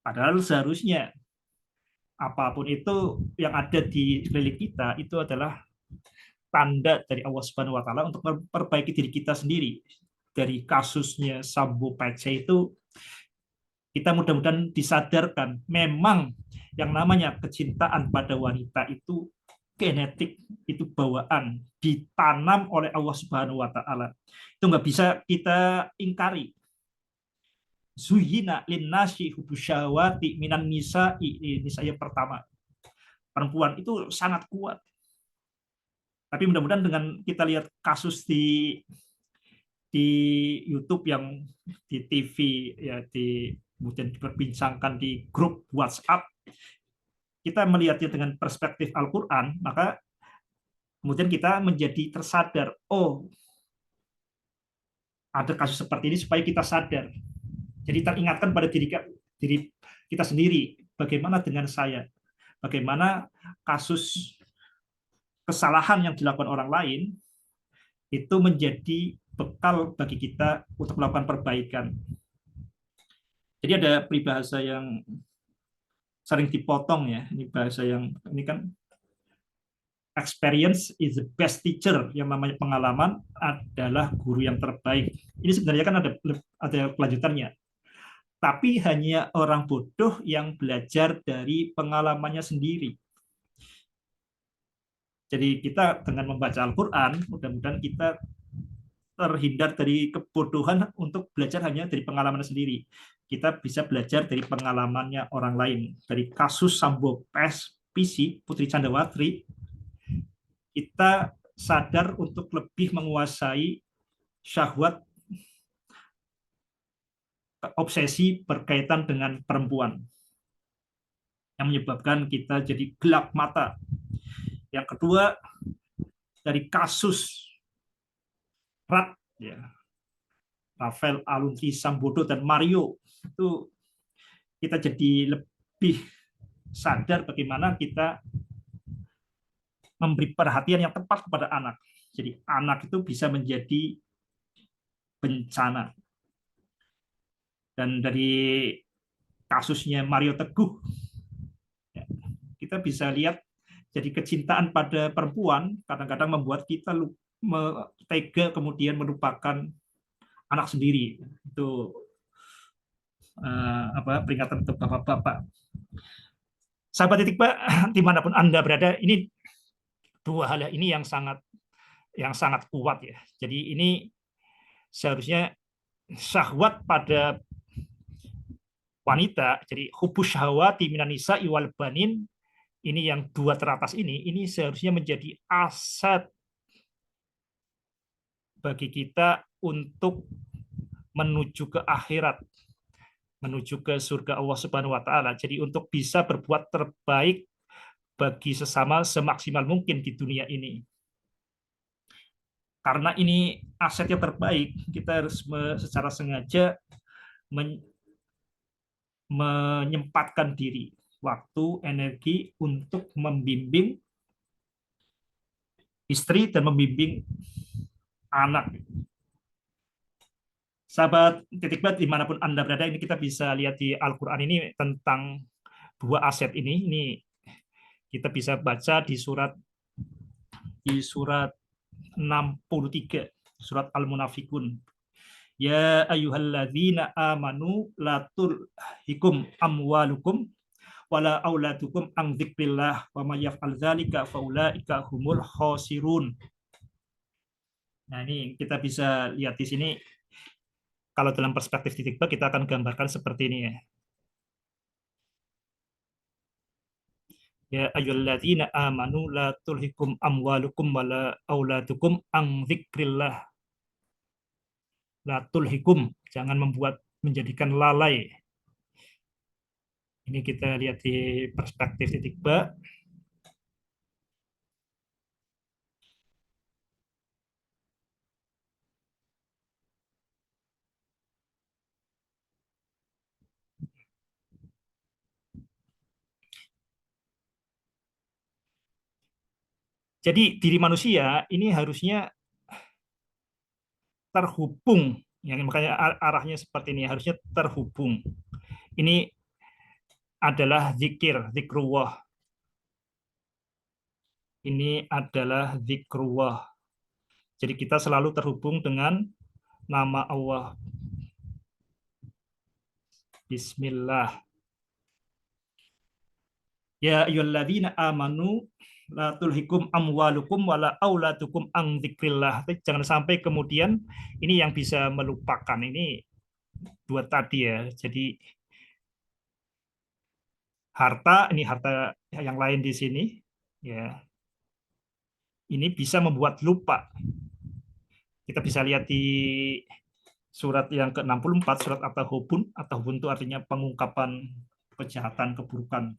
Padahal seharusnya apapun itu yang ada di sekeliling kita itu adalah tanda dari Allah Subhanahu wa taala untuk memperbaiki diri kita sendiri. Dari kasusnya Sambo PC itu kita mudah-mudahan disadarkan memang yang namanya kecintaan pada wanita itu genetik, itu bawaan, ditanam oleh Allah Subhanahu wa taala. Itu nggak bisa kita ingkari. Zuyina linnasi hubusyawati minan nisa'i, ini saya pertama. Perempuan itu sangat kuat. Tapi mudah-mudahan dengan kita lihat kasus di YouTube yang di TV ya kemudian diperbincangkan di grup WhatsApp, kita melihatnya dengan perspektif Al-Qur'an, maka kemudian kita menjadi tersadar, oh, ada kasus seperti ini supaya kita sadar. Jadi teringatkan pada diri kita sendiri, bagaimana dengan saya? Bagaimana kasus kesalahan yang dilakukan orang lain itu menjadi bekal bagi kita untuk melakukan perbaikan. Jadi ada peribahasa yang sering dipotong ya, ini bahasa yang ini kan experience is the best teacher, yang namanya pengalaman adalah guru yang terbaik. Ini sebenarnya kan ada kelanjutannya. Tapi hanya orang bodoh yang belajar dari pengalamannya sendiri. Jadi kita dengan membaca Al-Quran, mudah-mudahan kita terhindar dari kebodohan untuk belajar hanya dari pengalaman sendiri. Kita bisa belajar dari pengalamannya orang lain. Dari kasus Sambo PC, Putri Candrawati, kita sadar untuk lebih menguasai syahwat, obsesi berkaitan dengan perempuan yang menyebabkan kita jadi gelap mata. Yang kedua, dari kasus Rat, ya, Rafael Aluntri Sambodo dan Mario, itu kita jadi lebih sadar bagaimana kita memberi perhatian yang tepat kepada anak. Jadi anak itu bisa menjadi bencana. Dan dari kasusnya Mario Teguh, ya, kita bisa lihat jadi kecintaan pada perempuan kadang-kadang membuat kita tega kemudian melupakan anak sendiri. Itu peringatan untuk bapak-bapak. Sahabat Titik Pak, dimanapun Anda berada, ini dua hal ini yang sangat kuat ya. Jadi ini seharusnya syahwat pada wanita, jadi hubus syahwati minan nisa iwal banin, ini yang dua teratas ini seharusnya menjadi aset bagi kita untuk menuju ke akhirat, menuju ke surga Allah Subhanahu wa taala. Jadi untuk bisa berbuat terbaik bagi sesama semaksimal mungkin di dunia ini. Karena ini aset yang terbaik, kita harus secara sengaja menyempatkan diri, waktu, energi untuk membimbing istri dan membimbing anak. Sahabat titik bat dimanapun Anda berada, ini kita bisa lihat di Al-Quran ini tentang dua aset ini. Ini kita bisa baca di surat 63, surat Al-Munafikun. Ya ayyuhalladzina amanu la tulhikum amwalukum wala auladukum an dzikrillah wa may yaf'al dzalika faulaika humul khasirun. Nah, ini kita bisa lihat di sini kalau dalam perspektif titik B kita akan gambarkan seperti ini ya. Ya ayyuhalladzina amanu la tulhikum amwalukum wala auladukum an dzikrillah. La tulhikum, jangan menjadikan lalai. Ini kita lihat di perspektif titik B. Jadi diri manusia ini harusnya terhubung, yang makanya arahnya seperti ini, harusnya terhubung. Ini adalah zikrullah. Ini adalah zikrullah. Jadi kita selalu terhubung dengan nama Allah. Bismillah. Ya ayyuhalladzina amanu la tulhikum amwalukum wala auladukum an dzikrillah. Jangan sampai kemudian ini yang bisa melupakan ini dua tadi ya. Jadi ini harta yang lain di sini ya. Ini bisa membuat lupa. Kita bisa lihat di surat yang ke-64, surat At-Tahubun. At-Tahubun itu artinya pengungkapan kejahatan, keburukan.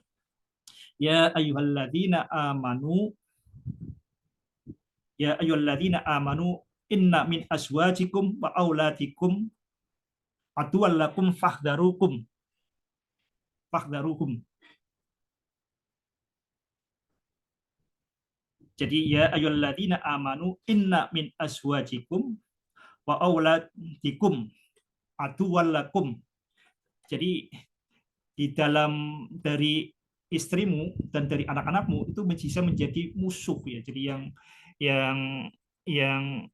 Ya ayyuhalladzina amanu Ya ayyuhalladzina amanu inna min azwajikum wa auladikum aduwwan lakum fahdharuhum. Jadi ya ayyuhalladzina amanu inna min azwajikum wa auladikum aduwwan lakum. Jadi di dalam dari istrimu dan dari anak-anakmu itu bisa menjadi musuh ya. Jadi yang yang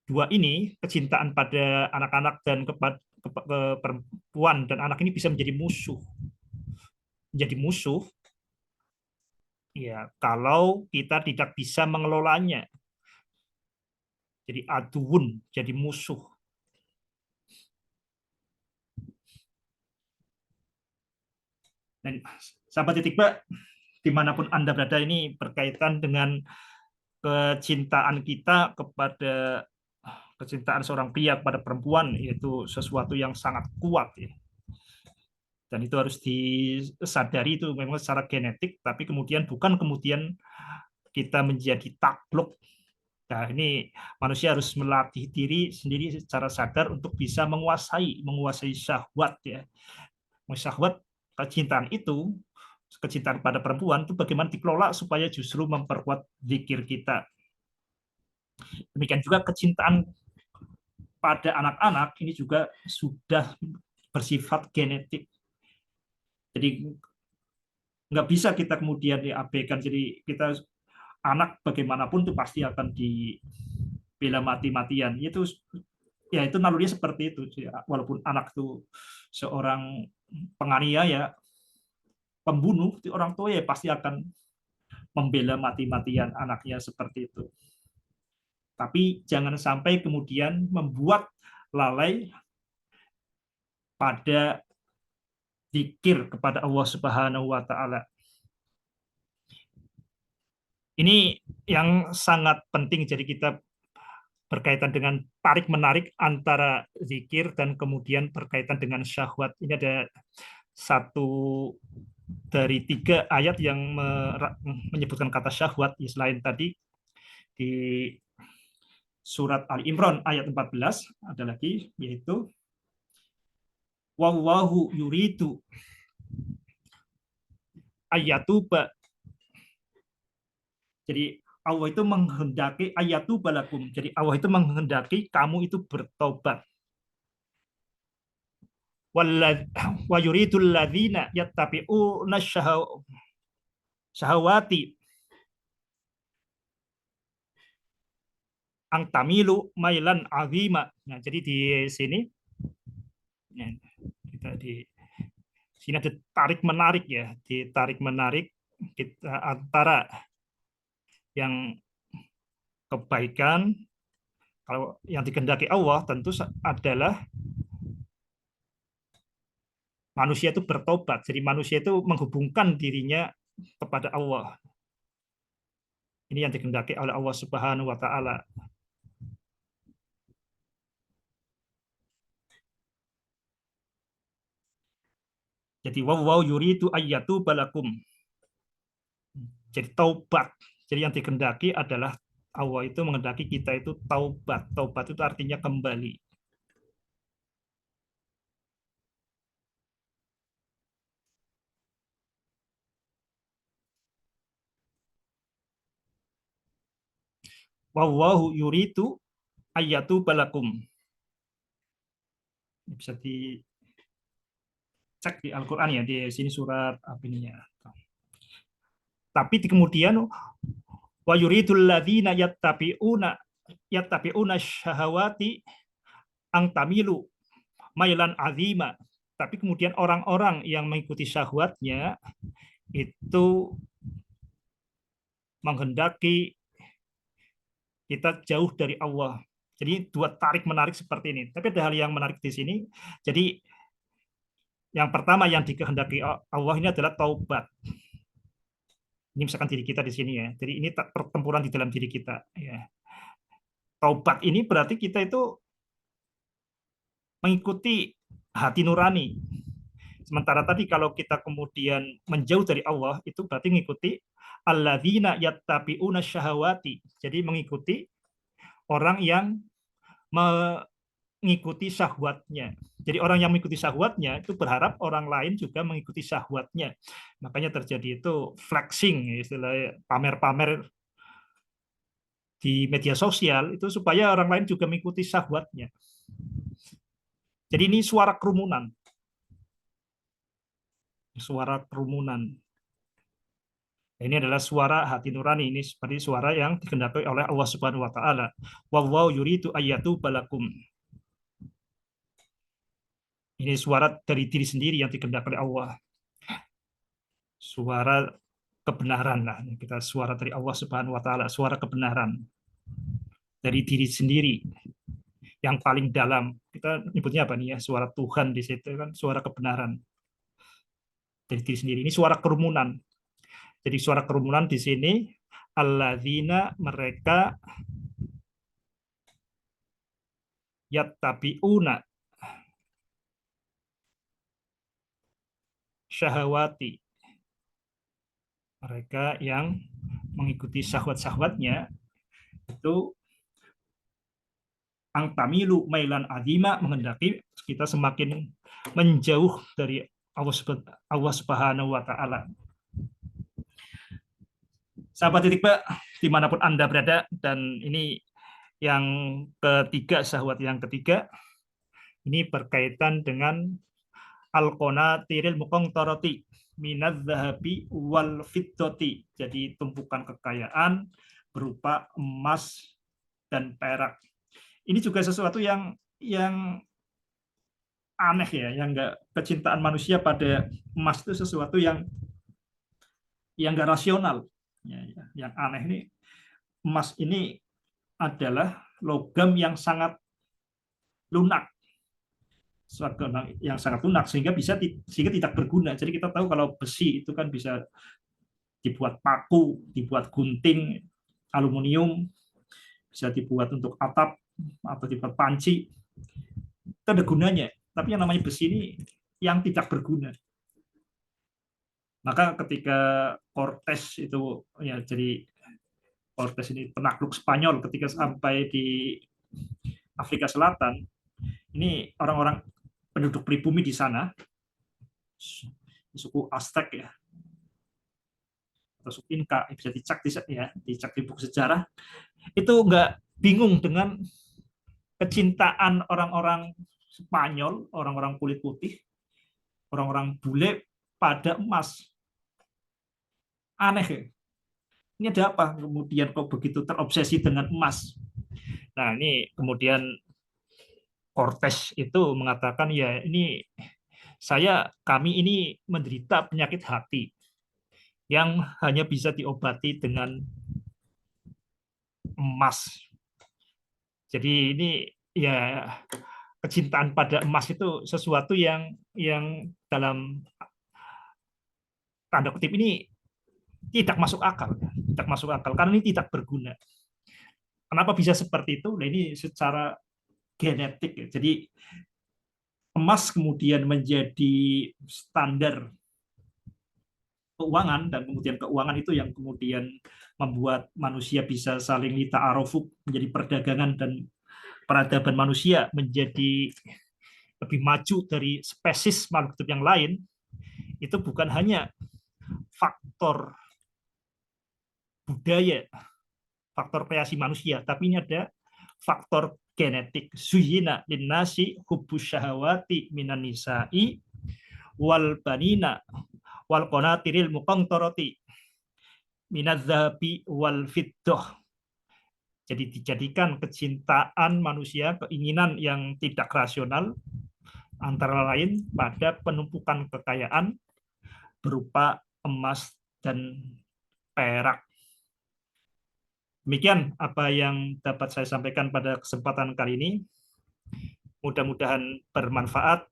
dua ini, kecintaan pada anak-anak dan kepada ke perempuan dan anak ini bisa menjadi musuh ya kalau kita tidak bisa mengelolanya. Jadi aduun, jadi musuh. Dan sahabat titik Pak, dimanapun Anda berada, ini berkaitan dengan kecintaan kita kepada kecintaan seorang pria kepada perempuan, yaitu sesuatu yang sangat kuat ya. Dan itu harus disadari, itu memang secara genetik, tapi kemudian bukan kemudian kita menjadi takluk. Nah, ini manusia harus melatih diri sendiri secara sadar untuk bisa menguasai syahwat ya. Syahwat, kecintaan pada perempuan itu bagaimana dikelola supaya justru memperkuat zikir kita. Demikian juga kecintaan pada anak-anak ini juga sudah bersifat genetik. Jadi nggak bisa kita kemudian diabaikan. Jadi kita anak bagaimanapun itu pasti akan dibela mati-matian. Itu nalurinya seperti itu. Walaupun anak itu seorang penganiaya, pembunuh, orang tua ya pasti akan membela mati-matian anaknya seperti itu. Tapi jangan sampai kemudian membuat lalai pada zikir kepada Allah Subhanahu wa taala. Ini yang sangat penting, jadi kita berkaitan dengan tarik-menarik antara zikir dan kemudian berkaitan dengan syahwat. Ini ada satu dari 3 ayat yang menyebutkan kata syahwat, selain tadi di surat Ali Imran ayat 14 ada lagi, yaitu wallahu yuridu ayatuba. Jadi Allah itu menghendaki ayatuba lakum. Jadi Allah itu menghendaki kamu itu bertobat. Wa yuridul ladzina yattabi'una syahawati ang tamilu mailan azima. Nah, jadi di sini kita di sini ada tarik menarik ya, ditarik menarik kita antara yang kebaikan, kalau yang dikehendaki Allah tentu adalah manusia itu bertobat. Jadi manusia itu menghubungkan dirinya kepada Allah. Ini yang dikehendaki oleh Allah Subhanahu wa taala. Jadi waw yuridu ayyatu balakum. Jadi taubat. Jadi yang dikehendaki adalah Allah itu menghendaki kita itu taubat. Taubat itu artinya kembali. Wallahu yuridu ayyatu balakum. Bisa dicek di Al-Qur'an ya, di sini surat apa ini ya. Tapi di kemudian wa yuridul ladzina yattabi'una syahawati ang tamilu mailan azima. Tapi kemudian orang-orang yang mengikuti syahwatnya itu menghendaki kita jauh dari Allah. Jadi 2 tarik menarik seperti ini. Tapi ada hal yang menarik di sini. Jadi yang pertama yang dikehendaki Allah ini adalah taubat. Ini misalkan diri kita di sini ya. Jadi ini pertempuran di dalam diri kita ya. Taubat ini berarti kita itu mengikuti hati nurani. Sementara tadi kalau kita kemudian menjauh dari Allah itu berarti mengikuti alladzina yattabi'una syahawati. Jadi mengikuti orang yang mengikuti syahwatnya. Jadi orang yang mengikuti syahwatnya itu berharap orang lain juga mengikuti syahwatnya. Makanya terjadi itu flexing, istilah pamer-pamer di media sosial itu supaya orang lain juga mengikuti syahwatnya. Jadi ini suara kerumunan. Suara kerumunan. Ini adalah suara hati nurani. Ini seperti suara yang dikehendaki oleh Allah Subhanahu wa taala. Wallahu yuridu ayyatu balakum. Ini suara dari diri sendiri yang dikehendaki oleh Allah. Suara kebenaran lah. Kita suara dari Allah Subhanahu wa taala, suara kebenaran dari diri sendiri yang paling dalam. Kita nyebutnya apa nih ya? Suara Tuhan di situ kan, suara kebenaran dari diri sendiri. Ini suara kerumunan. Jadi suara kerumunan di sini alladzina mereka yattabi'una syahawati. Mereka yang mengikuti syahwat-syahwatnya itu ang tamilu mailan azima, menghendaki kita semakin menjauh dari Allah Subhanahu wa taala. Sahabat titik Pak, dimanapun Anda berada, dan ini yang ketiga, syahwat yang ketiga, ini berkaitan dengan al-qanatiril muqantarati minadz zahabi wal fiddati. Jadi tumpukan kekayaan berupa emas dan perak. Ini juga sesuatu yang aneh ya, yang enggak, kecintaan manusia pada emas itu sesuatu yang enggak rasional. Yang aneh ini, emas ini adalah logam yang sangat lunak, sehingga tidak berguna. Jadi kita tahu kalau besi itu kan bisa dibuat paku, dibuat gunting, aluminium, bisa dibuat untuk atap, atau diperpanci, itu ada gunanya. Tapi yang namanya besi ini yang tidak berguna. Maka ketika Cortes itu ya jadi Cortes ini penakluk Spanyol ketika sampai di Afrika Selatan, ini orang-orang penduduk pribumi di sana, suku Aztec ya, atau suku Inka, bisa dicek di buku sejarah, itu nggak bingung dengan kecintaan orang-orang Spanyol, orang-orang kulit putih, orang-orang bule pada emas. Aneh ya. Ini ada apa? Kemudian kok begitu terobsesi dengan emas? Nah, ini kemudian Cortes itu mengatakan ya ini kami ini menderita penyakit hati yang hanya bisa diobati dengan emas. Jadi ini ya kecintaan pada emas itu sesuatu yang dalam tanda kutip ini tidak masuk akal, tidak masuk akal karena ini tidak berguna. Kenapa bisa seperti itu? Nah, ini secara genetik ya. Jadi emas kemudian menjadi standar keuangan dan kemudian keuangan itu yang kemudian membuat manusia bisa saling lita'arufuk, menjadi perdagangan dan peradaban manusia menjadi lebih maju dari spesies makhluk hidup yang lain. Itu bukan hanya faktor budaya, faktor kreasi manusia, tapi ini ada faktor genetik. Zuyina linnasi hubbus syahawati minan nisa'i wal banina wal qanatiril muqantarati minadz dzahabi wal fiddah. Jadi dijadikan kecintaan manusia, keinginan yang tidak rasional antara lain pada penumpukan kekayaan berupa emas dan perak. Demikian apa yang dapat saya sampaikan pada kesempatan kali ini. Mudah-mudahan bermanfaat.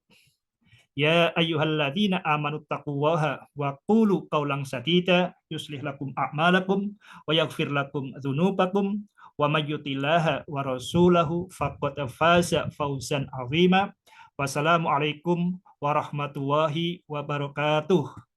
Ya ayyuhalladzina amanu taqullaha wa qulu qawlan sadida yuslih lakum a'malakum wa yaghfir lakum dzunubakum wa may yutillaha wa rasulahu faqad faza fawzan 'azima. Wassalamualaikum warahmatullahi wabarakatuh.